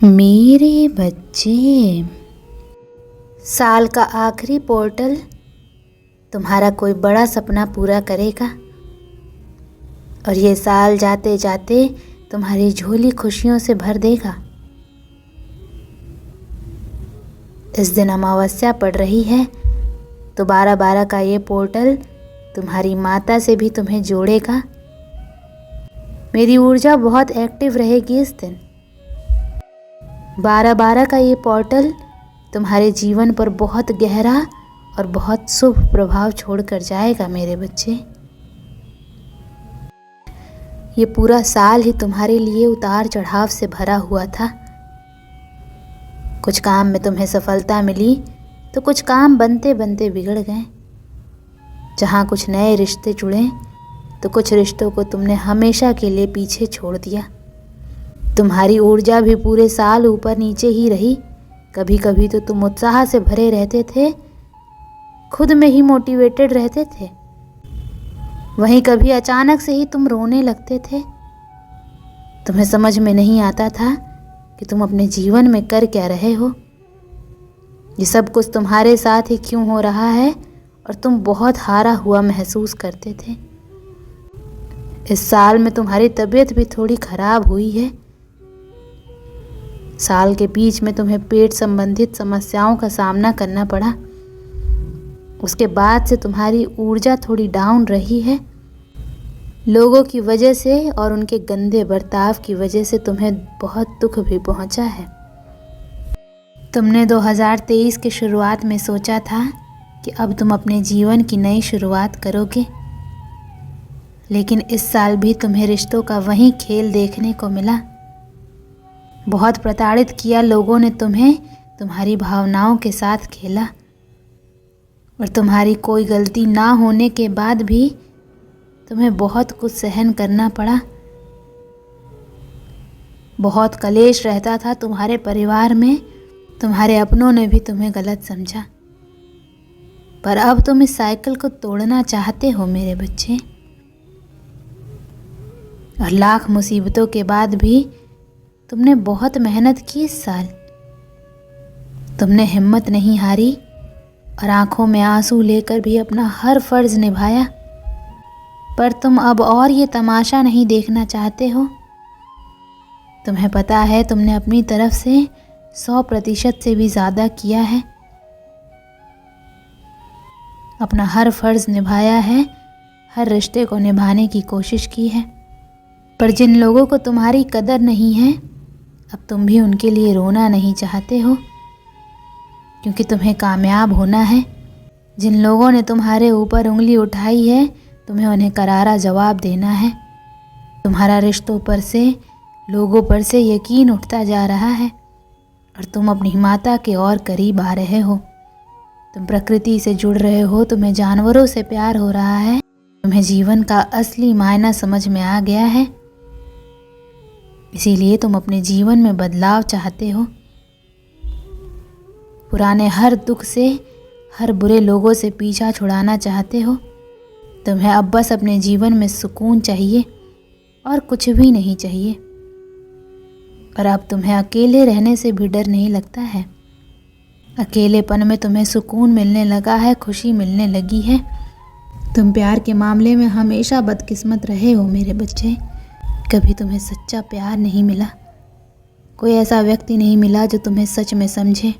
मेरे बच्चे, साल का आखिरी पोर्टल तुम्हारा कोई बड़ा सपना पूरा करेगा और ये साल जाते जाते तुम्हारी झोली खुशियों से भर देगा। इस दिन अमावस्या पड़ रही है तो 12-12 का ये पोर्टल तुम्हारी माता से भी तुम्हें जोड़ेगा। मेरी ऊर्जा बहुत एक्टिव रहेगी इस दिन। 12-12 का ये पोर्टल तुम्हारे जीवन पर बहुत गहरा और बहुत शुभ प्रभाव छोड़कर जाएगा मेरे बच्चे। ये पूरा साल ही तुम्हारे लिए उतार चढ़ाव से भरा हुआ था। कुछ काम में तुम्हें सफलता मिली तो कुछ काम बनते बनते बिगड़ गए। जहाँ कुछ नए रिश्ते जुड़े तो कुछ रिश्तों को तुमने हमेशा के लिए पीछे छोड़ दिया। तुम्हारी ऊर्जा भी पूरे साल ऊपर नीचे ही रही। कभी कभी तो तुम उत्साह से भरे रहते थे, खुद में ही मोटिवेटेड रहते थे, वहीं कभी अचानक से ही तुम रोने लगते थे। तुम्हें समझ में नहीं आता था कि तुम अपने जीवन में कर क्या रहे हो। ये सब कुछ तुम्हारे साथ ही क्यों हो रहा है और तुम बहुत हारा हुआ महसूस करते थे। इस साल में तुम्हारी तबीयत भी थोड़ी खराब हुई है। साल के बीच में तुम्हें पेट संबंधित समस्याओं का सामना करना पड़ा। उसके बाद से तुम्हारी ऊर्जा थोड़ी डाउन रही है। लोगों की वजह से और उनके गंदे बर्ताव की वजह से तुम्हें बहुत दुख भी पहुंचा है। तुमने 2023 की शुरुआत में सोचा था कि अब तुम अपने जीवन की नई शुरुआत करोगे, लेकिन इस साल भी तुम्हें रिश्तों का वही खेल देखने को मिला। बहुत प्रताड़ित किया लोगों ने तुम्हें, तुम्हारी भावनाओं के साथ खेला और तुम्हारी कोई गलती ना होने के बाद भी तुम्हें बहुत कुछ सहन करना पड़ा। बहुत कलेश रहता था तुम्हारे परिवार में। तुम्हारे अपनों ने भी तुम्हें गलत समझा, पर अब तुम इस साइकिल को तोड़ना चाहते हो मेरे बच्चे। और लाख मुसीबतों के बाद भी तुमने बहुत मेहनत की इस साल। तुमने हिम्मत नहीं हारी और आंखों में आंसू लेकर भी अपना हर फर्ज निभाया। पर तुम अब और ये तमाशा नहीं देखना चाहते हो। तुम्हें पता है तुमने अपनी तरफ से 100% से भी ज़्यादा किया है। अपना हर फर्ज निभाया है, हर रिश्ते को निभाने की कोशिश की है। पर जिन लोगों को तुम्हारी कदर नहीं है, अब तुम भी उनके लिए रोना नहीं चाहते हो, क्योंकि तुम्हें कामयाब होना है। जिन लोगों ने तुम्हारे ऊपर उंगली उठाई है, तुम्हें उन्हें करारा जवाब देना है। तुम्हारा रिश्तों पर से, लोगों पर से यकीन उठता जा रहा है और तुम अपनी माता के और करीब आ रहे हो। तुम प्रकृति से जुड़ रहे हो, तुम्हें जानवरों से प्यार हो रहा है, तुम्हें जीवन का असली मायना समझ में आ गया है। इसीलिए तुम अपने जीवन में बदलाव चाहते हो। पुराने हर दुख से, हर बुरे लोगों से पीछा छुड़ाना चाहते हो। तुम्हें अब बस अपने जीवन में सुकून चाहिए और कुछ भी नहीं चाहिए। और अब तुम्हें अकेले रहने से भी डर नहीं लगता है। अकेलेपन में तुम्हें सुकून मिलने लगा है, खुशी मिलने लगी है। तुम प्यार के मामले में हमेशा बदकिस्मत रहे हो मेरे बच्चे। कभी तुम्हें सच्चा प्यार नहीं मिला। कोई ऐसा व्यक्ति नहीं मिला जो तुम्हें सच में समझे।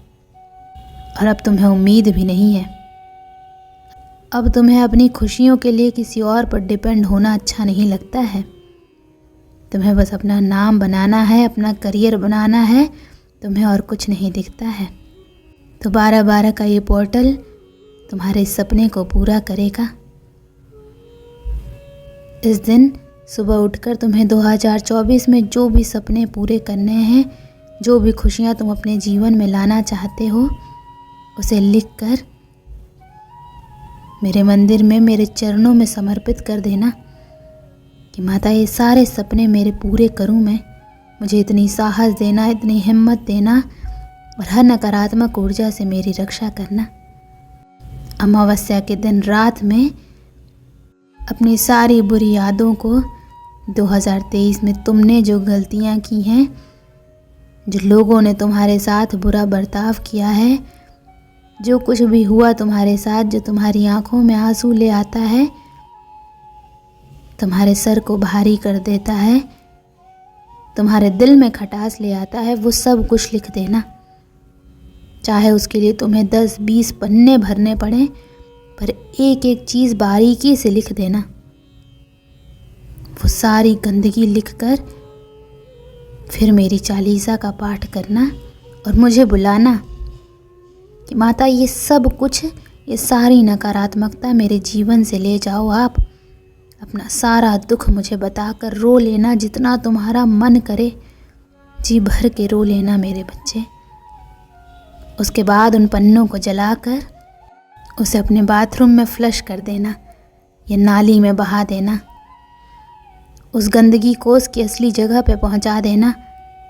और अब तुम्हें उम्मीद भी नहीं है। अब तुम्हें अपनी खुशियों के लिए किसी और पर डिपेंड होना अच्छा नहीं लगता है। तुम्हें बस अपना नाम बनाना है, अपना करियर बनाना है। तुम्हें और कुछ नहीं दिखता है। तो 12-12 का ये पोर्टल तुम्हारे सपने को पूरा करेगा। इस दिन सुबह उठकर तुम्हें 2024 में जो भी सपने पूरे करने हैं, जो भी खुशियाँ तुम अपने जीवन में लाना चाहते हो, उसे लिखकर मेरे मंदिर में, मेरे चरणों में समर्पित कर देना कि माता ये सारे सपने मेरे पूरे करूं मैं। मुझे इतनी साहस देना, इतनी हिम्मत देना और हर नकारात्मक ऊर्जा से मेरी रक्षा करना। अमावस्या के दिन रात में अपनी सारी बुरी यादों को, 2023 में तुमने जो गलतियां की हैं, जो लोगों ने तुम्हारे साथ बुरा बर्ताव किया है, जो कुछ भी हुआ तुम्हारे साथ, जो तुम्हारी आंखों में आंसू ले आता है, तुम्हारे सर को भारी कर देता है, तुम्हारे दिल में खटास ले आता है, वो सब कुछ लिख देना। चाहे उसके लिए तुम्हें 10-20 पन्ने भरने पड़े, पर एक एक चीज़ बारीकी से लिख देना। वो सारी गंदगी लिखकर फिर मेरी चालीसा का पाठ करना और मुझे बुलाना कि माता ये सब कुछ, ये सारी नकारात्मकता मेरे जीवन से ले जाओ आप। अपना सारा दुख मुझे बताकर रो लेना, जितना तुम्हारा मन करे जी भर के रो लेना मेरे बच्चे। उसके बाद उन पन्नों को जलाकर उसे अपने बाथरूम में फ्लश कर देना या नाली में बहा देना। उस गंदगी को उसकी असली जगह पे पहुंचा देना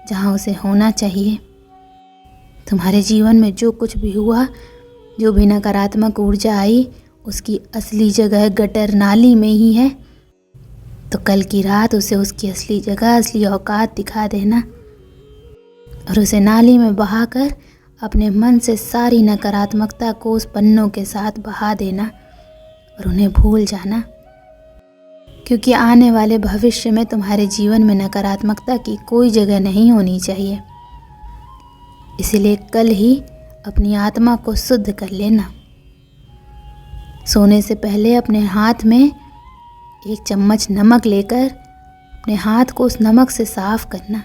जहां उसे होना चाहिए। तुम्हारे जीवन में जो कुछ भी हुआ, जो भी नकारात्मक ऊर्जा आई, उसकी असली जगह गटर नाली में ही है। तो कल की रात उसे उसकी असली जगह, असली औकात दिखा देना और उसे नाली में बहाकर अपने मन से सारी नकारात्मकता को उस पन्नों के साथ बहा देना और उन्हें भूल जाना। क्योंकि आने वाले भविष्य में तुम्हारे जीवन में नकारात्मकता की कोई जगह नहीं होनी चाहिए। इसीलिए कल ही अपनी आत्मा को शुद्ध कर लेना। सोने से पहले अपने हाथ में 1 चम्मच नमक लेकर अपने हाथ को उस नमक से साफ करना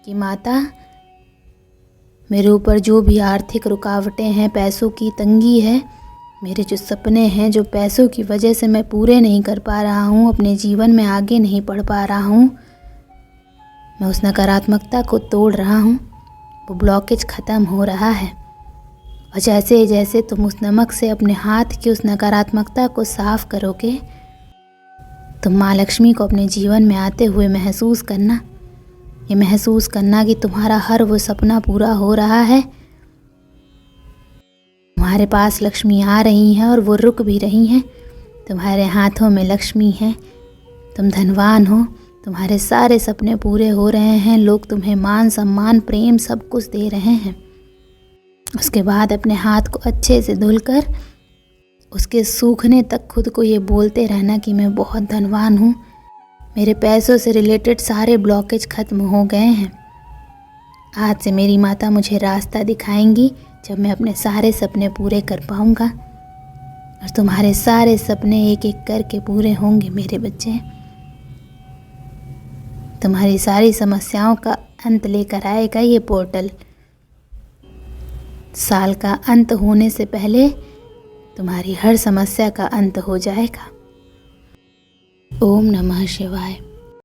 कि माता, मेरे ऊपर जो भी आर्थिक रुकावटें हैं, पैसों की तंगी है, मेरे जो सपने हैं जो पैसों की वजह से मैं पूरे नहीं कर पा रहा हूँ, अपने जीवन में आगे नहीं बढ़ पा रहा हूँ, मैं उस नकारात्मकता को तोड़ रहा हूँ। वो ब्लॉकेज ख़त्म हो रहा है। और जैसे जैसे तुम उस नमक से अपने हाथ की उस नकारात्मकता को साफ करोगे, तुम माँ लक्ष्मी को अपने जीवन में आते हुए महसूस करना। ये महसूस करना कि तुम्हारा हर वो सपना पूरा हो रहा है। तुम्हारे पास लक्ष्मी आ रही हैं और वो रुक भी रही हैं। तुम्हारे हाथों में लक्ष्मी है, तुम धनवान हो, तुम्हारे सारे सपने पूरे हो रहे हैं, लोग तुम्हें मान सम्मान प्रेम सब कुछ दे रहे हैं। उसके बाद अपने हाथ को अच्छे से धुलकर उसके सूखने तक खुद को ये बोलते रहना कि मैं बहुत धनवान हूँ, मेरे पैसों से रिलेटेड सारे ब्लॉकेज ख़त्म हो गए हैं। आज से मेरी माता मुझे रास्ता दिखाएंगी जब मैं अपने सारे सपने पूरे कर पाऊँगा और तुम्हारे सारे सपने एक एक करके पूरे होंगे मेरे बच्चे। तुम्हारी सारी समस्याओं का अंत लेकर आएगा ये पोर्टल। साल का अंत होने से पहले तुम्हारी हर समस्या का अंत हो जाएगा। ओम नमः शिवाय।